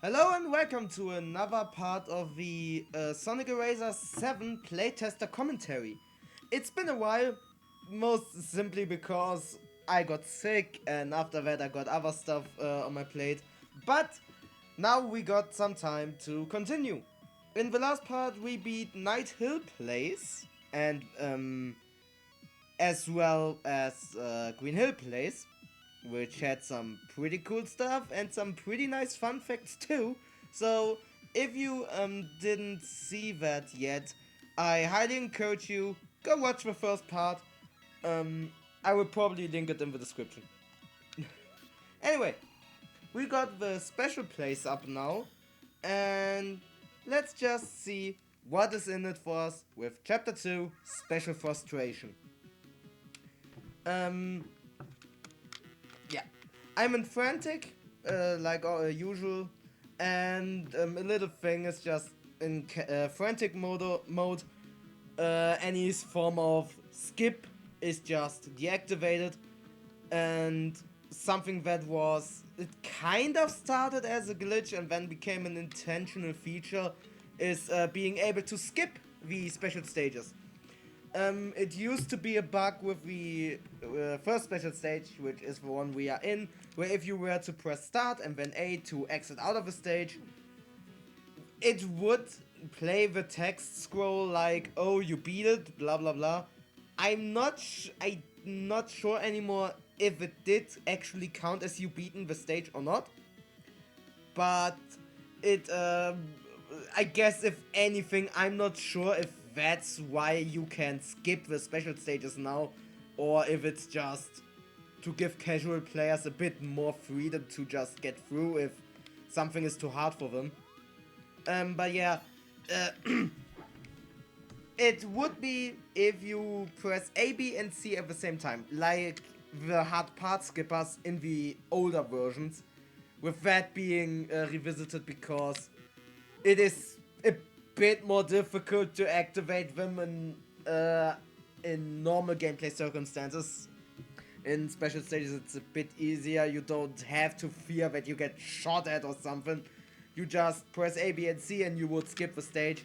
Hello and welcome to another part of the Sonic ERaZor 7 Playtester commentary. It's been a while, most simply because I got sick and after that I got other stuff on my plate. But now we got some time to continue. In the last part we beat Night Hill Place and as well as Green Hill Place, which had some pretty cool stuff and some pretty nice fun facts too. So if you didn't see that yet, I highly encourage you go watch the first part. I will probably link it in the description. Anyway, we got the special place up now, and let's just see what is in it for us with Chapter 2, Special Frustration. Um, yeah, I'm in frantic, like usual, and a little thing is just in frantic mode. Any form of skip is just deactivated, and something that was it kind of started as a glitch and then became an intentional feature is being able to skip the special stages. It used to be a bug with the first special stage, which is the one we are in, where if you were to press start and then A to exit out of a stage, it would play the text scroll like, "Oh, you beat it," blah blah blah. I'm not sure anymore if it did actually count as you beaten the stage or not, but it I guess if anything, I'm not sure if that's why you can skip the special stages now, or if it's just to give casual players a bit more freedom to just get through if something is too hard for them. But yeah, uh, it would be if you press A, B, and C at the same time, like the hard part skippers in the older versions, with that being revisited because it is a bit more difficult to activate them in normal gameplay circumstances. In special stages, it's a bit easier. You don't have to fear that you get shot at or something. You just press A, B, and C and you would skip the stage.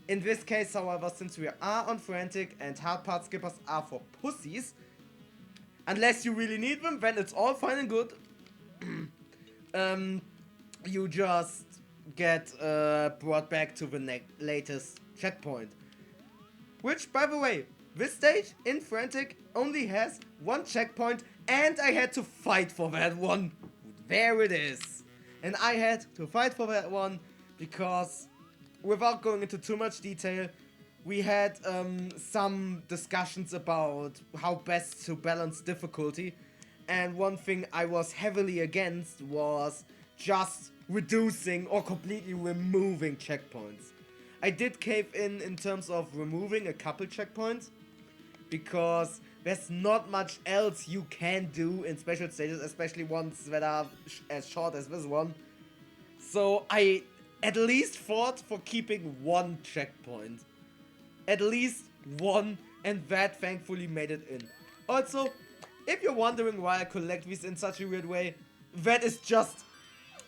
In this case, however, since we are on frantic and hard part skippers are for pussies, unless you really need them, then it's all fine and good. um, you just get brought back to the latest checkpoint. Which, by the way, this stage in Frantic only has one checkpoint, and I had to fight for that one. There it is. And I had to fight for that one because, without going into too much detail, we had some discussions about how best to balance difficulty. And one thing I was heavily against was just reducing or completely removing checkpoints. I did cave in terms of removing a couple checkpoints because there's not much else you can do in special stages, especially ones that are as short as this one. So I at least fought for keeping one checkpoint. At least one, and that thankfully made it in. Also, if you're wondering why I collect these in such a weird way, that is just,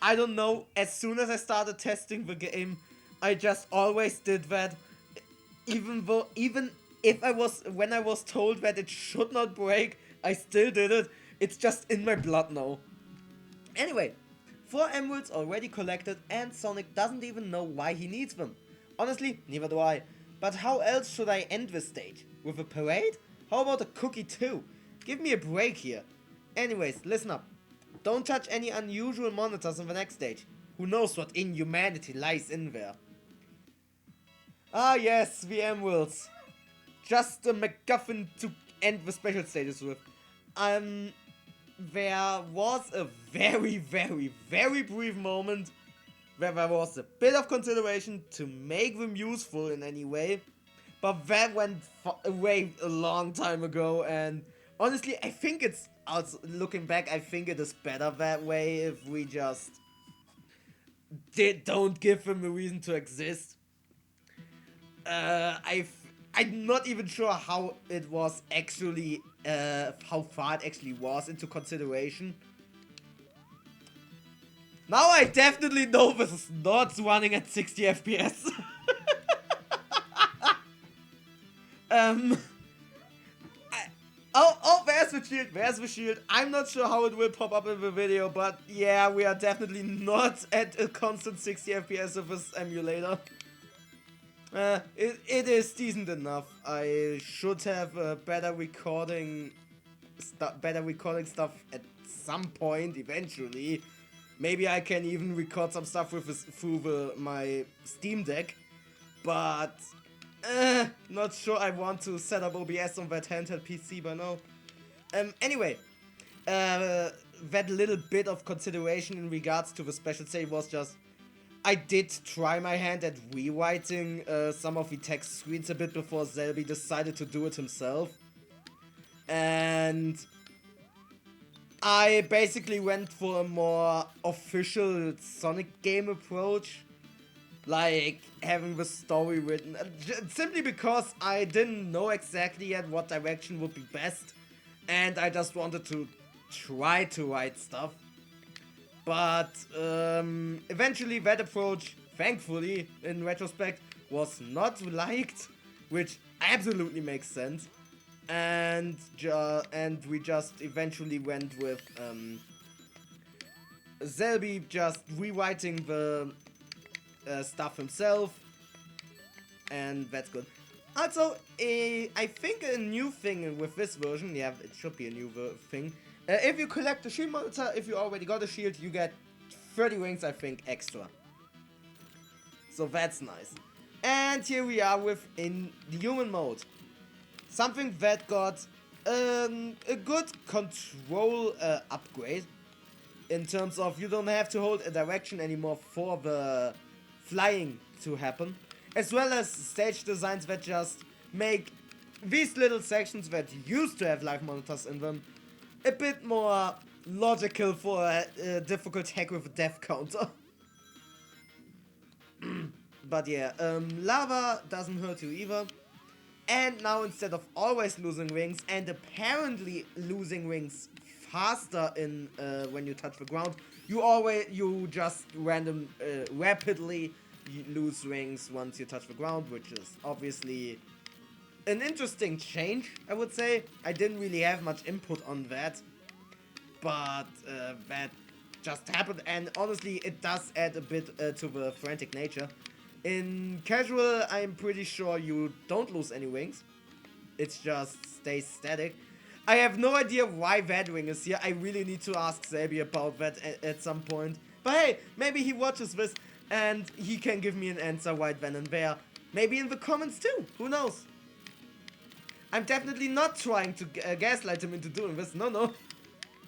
I don't know, as soon as I started testing the game, I just always did that. Even if when I was told that it should not break, I still did it. It's just in my blood now. Anyway, 4 emeralds already collected and Sonic doesn't even know why he needs them. Honestly, neither do I. But how else should I end this stage? With a parade? How about a cookie too? Give me a break here. Anyways, listen up. Don't touch any unusual monitors in the next stage. Who knows what inhumanity lies in there. Ah yes, the emeralds. Just a MacGuffin to end the special stages with. There was a very brief moment where there was a bit of consideration to make them useful in any way, but that went away a long time ago, and honestly, I think it's, looking back, I think it is better that way if we just don't give them a reason to exist. I'm not even sure how it was actually, how far it actually was into consideration. Now I definitely know this is not running at 60 FPS. um, oh, there's the shield, there's the shield. I'm not sure how it will pop up in the video, but yeah, we are definitely not at a constant 60 FPS of this emulator. It is decent enough. I should have better recording stuff at some point eventually. Maybe I can even record some stuff with this through my Steam Deck, but not sure I want to set up OBS on that handheld PC by now. Anyway, that little bit of consideration in regards to the special save was just I did try my hand at rewriting some of the text screens a bit before Selby decided to do it himself. And I basically went for a more official Sonic game approach. Like having the story written. Simply because I didn't know exactly yet what direction would be best. And I just wanted to try to write stuff. But eventually that approach, thankfully, in retrospect, was not liked, which absolutely makes sense. And we just eventually went with Selby just rewriting the stuff himself, and that's good. Also, I think a new thing with this version, yeah, it should be a new thing. If you collect the shield monitor, if you already got a shield, you get 30 rings, I think, extra. So that's nice. And here we are within the human mode. Something that got a good control upgrade. In terms of you don't have to hold a direction anymore for the flying to happen. As well as stage designs that just make these little sections that used to have live monitors in them a bit more logical for a difficult hack with a death counter. But yeah, lava doesn't hurt you either. And now instead of always losing rings and apparently losing rings faster in when you touch the ground, you just rapidly lose rings once you touch the ground, which is obviously an interesting change, I would say. I didn't really have much input on that, but that just happened, and honestly, it does add a bit to the frantic nature. In casual, I'm pretty sure you don't lose any wings. It just stays static. I have no idea why that ring is here. I really need to ask Selby about that at some point. But hey, maybe he watches this and he can give me an answer right then and there. Maybe in the comments too. Who knows? I'm definitely not trying to gaslight him into doing this. No.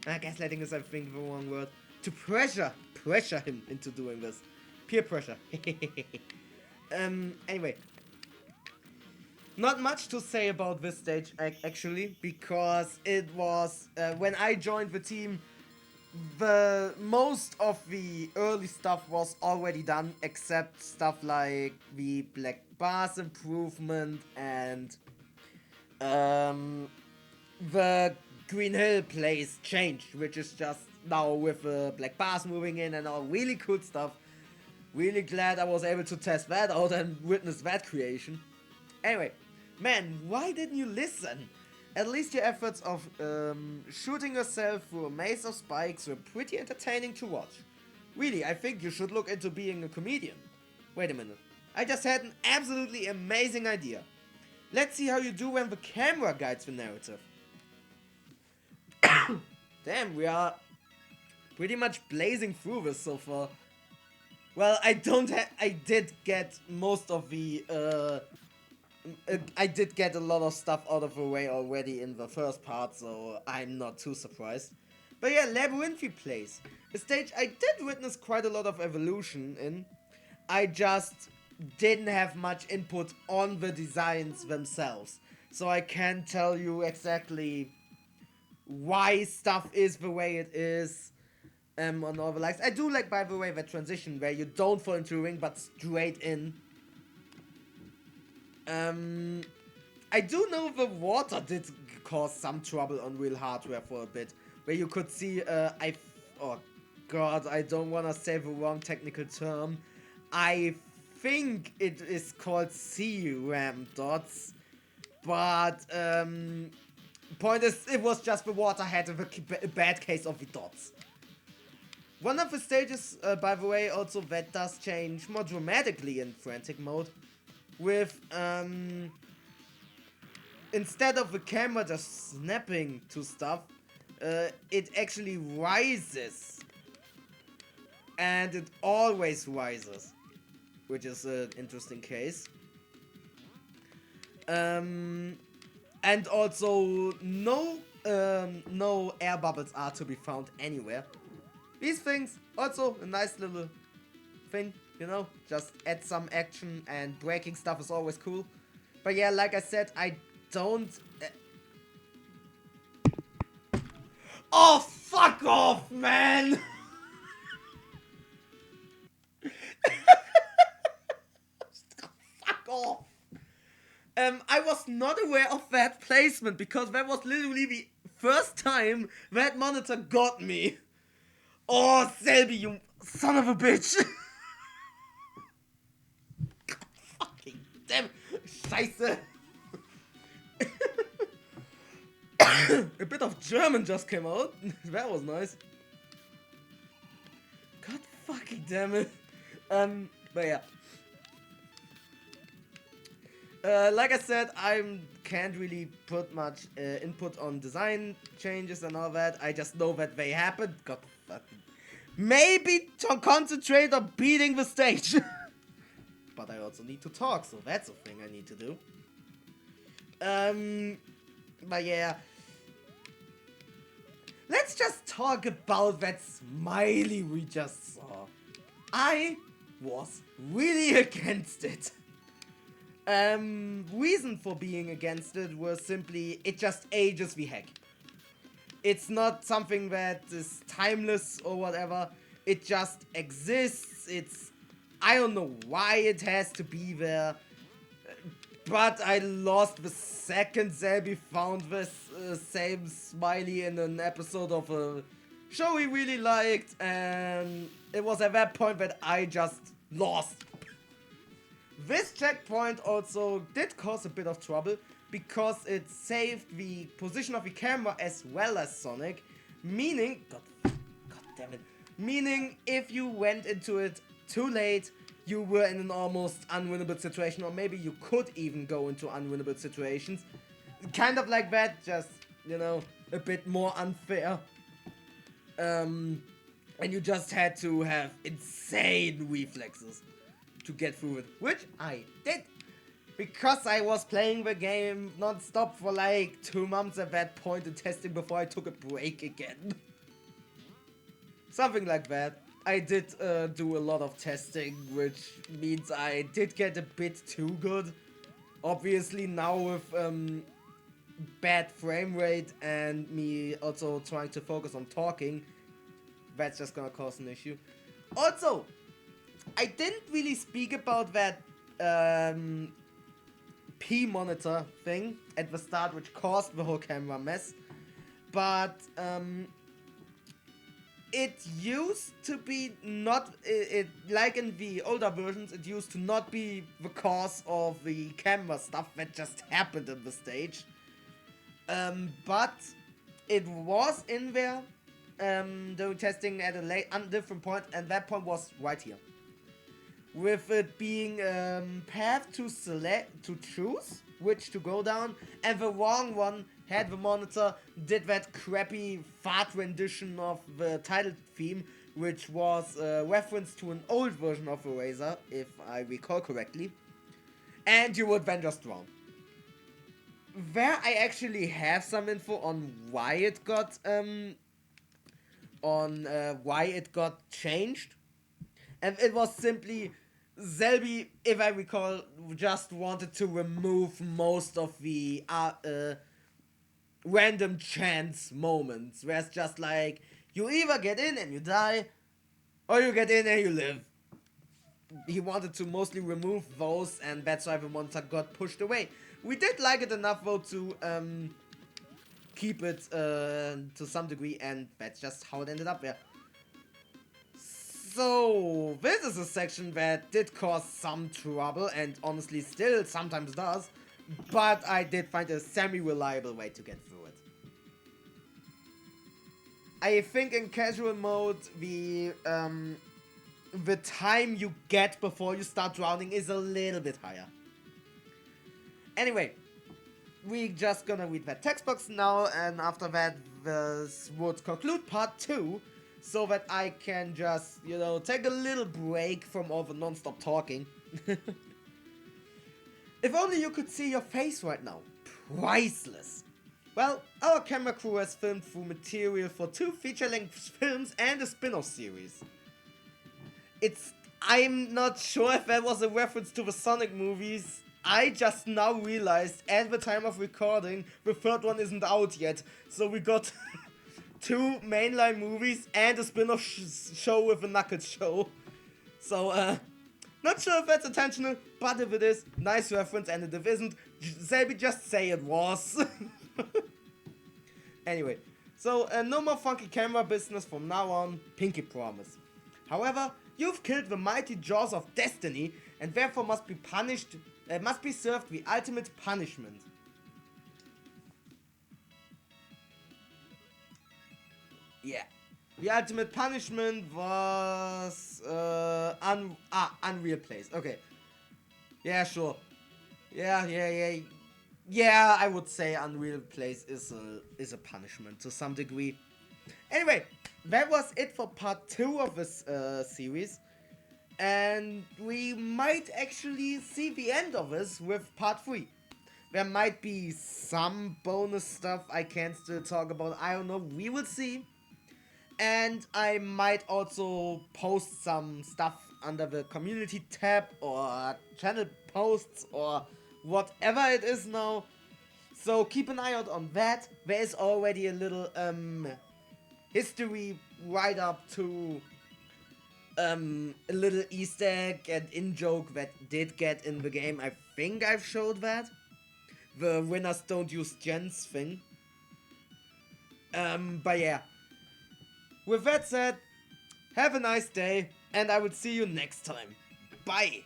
Gaslighting is, I think, the wrong word. To pressure him into doing this. Peer pressure. Anyway. Not much to say about this stage, actually, because it was, when I joined the team, the most of the early stuff was already done, except stuff like the black bars improvement and the Green Hill place change, which is just now with the black bars moving in and all really cool stuff. Really glad I was able to test that out and witness that creation. Anyway, man, why didn't you listen? At least your efforts of shooting yourself through a maze of spikes were pretty entertaining to watch. Really, I think you should look into being a comedian. Wait a minute. I just had an absolutely amazing idea. Let's see how you do when the camera guides the narrative. Damn, we are pretty much blazing through this so far. Well, I did get most of the, I did get a lot of stuff out of the way already in the first part, so I'm not too surprised. But yeah, Labyrinthy Place. A stage I did witness quite a lot of evolution in. I just didn't have much input on the designs themselves. So I can't tell you exactly why stuff is the way it is. On all the likes. I do like, by the way, that transition where you don't fall into a ring but straight in. I do know the water did cause some trouble on real hardware for a bit, where you could see, or god, I don't wanna say the wrong technical term. I think it is called CRAM dots, but point is, it was just the water had a bad case of the dots. One of the stages, by the way, also that does change more dramatically in frantic mode, with instead of the camera just snapping to stuff, it actually rises, and it always rises, which is an interesting case. And also no air bubbles are to be found anywhere. These things, also a nice little thing, you know, just add some action, and breaking stuff is always cool. But yeah, like I said, I don't... Oh, fuck off, man! Fuck off! I was not aware of that placement, because that was literally the first time that monitor got me. Oh, Selby, you son of a bitch! God fucking damn! Scheiße! A bit of German just came out. That was nice. God fucking damn it. But yeah. Like I said, I can't really put much input on design changes and all that. I just know that they happened. God fucking. Maybe to concentrate on beating the stage. But I also need to talk, so that's a thing I need to do. But yeah. Let's just talk about that smiley we just saw. I was really against it. Reason for being against it was simply, it just ages the heck. It's not something that is timeless or whatever. It just exists. I don't know why it has to be there. But I lost the second Selby found this same smiley in an episode of a show he really liked. And it was at that point that I just lost. This checkpoint also did cause a bit of trouble, because it saved the position of the camera as well as Sonic, meaning, God damn it, meaning if you went into it too late, you were in an almost unwinnable situation, or maybe you could even go into unwinnable situations. Kind of like that, just, you know, a bit more unfair. And you just had to have insane reflexes to get through it, which I did. Because I was playing the game non-stop for like 2 months at that point in testing before I took a break again. Something like that. I did do a lot of testing, which means I did get a bit too good. Obviously now with bad frame rate and me also trying to focus on talking, that's just gonna cause an issue. Also, I didn't really speak about that P monitor thing at the start, which caused the whole camera mess, but it used to be not, like in the older versions, it used to not be the cause of the camera stuff that just happened in the stage, but it was in there during testing at a different point, and that point was right here. With it being path to choose which to go down, and the wrong one had the monitor did that crappy fart rendition of the title theme, which was a reference to an old version of ERaZor, if I recall correctly, and you would then just drown. There I actually have some info on why it got changed, and it was simply Selby, if I recall, just wanted to remove most of the random chance moments, where it's just like, you either get in and you die, or you get in and you live. He wanted to mostly remove those, and that's why the monitor got pushed away. We did like it enough though to keep it to some degree, and that's just how it ended up there. So, this is a section that did cause some trouble and honestly still sometimes does, but I did find a semi-reliable way to get through it. I think in casual mode, the time you get before you start drowning is a little bit higher. Anyway, we just gonna read that text box now, and after that, this would conclude part 2, so that I can just, you know, take a little break from all the non-stop talking. If only you could see your face right now. Priceless. Well, our camera crew has filmed through material for 2 feature-length films and a spin-off series. I'm not sure if that was a reference to the Sonic movies. I just now realized at the time of recording, the 3rd one isn't out yet. So we got 2 mainline movies and a spin-off show with a Knuckles show. So, not sure if that's intentional, but if it is, nice reference, and if it isn't, Selby just say it was. Anyway, so no more funky camera business from now on, pinky promise. However, you've killed the mighty jaws of destiny, and therefore must be punished, must be served the ultimate punishment. Yeah. The ultimate punishment was Unreal Place. Okay. Yeah, sure. Yeah, I would say Unreal Place is a punishment to some degree. Anyway, that was it for part 2 of this series. And we might actually see the end of this with part 3. There might be some bonus stuff I can still talk about. I don't know, we will see. And I might also post some stuff under the community tab or channel posts or whatever it is now. So keep an eye out on that. There is already a little history write up to a little Easter egg and in-joke that did get in the game. I think I've showed that. The winners don't use gens thing. But yeah. With that said, have a nice day, and I will see you next time. Bye!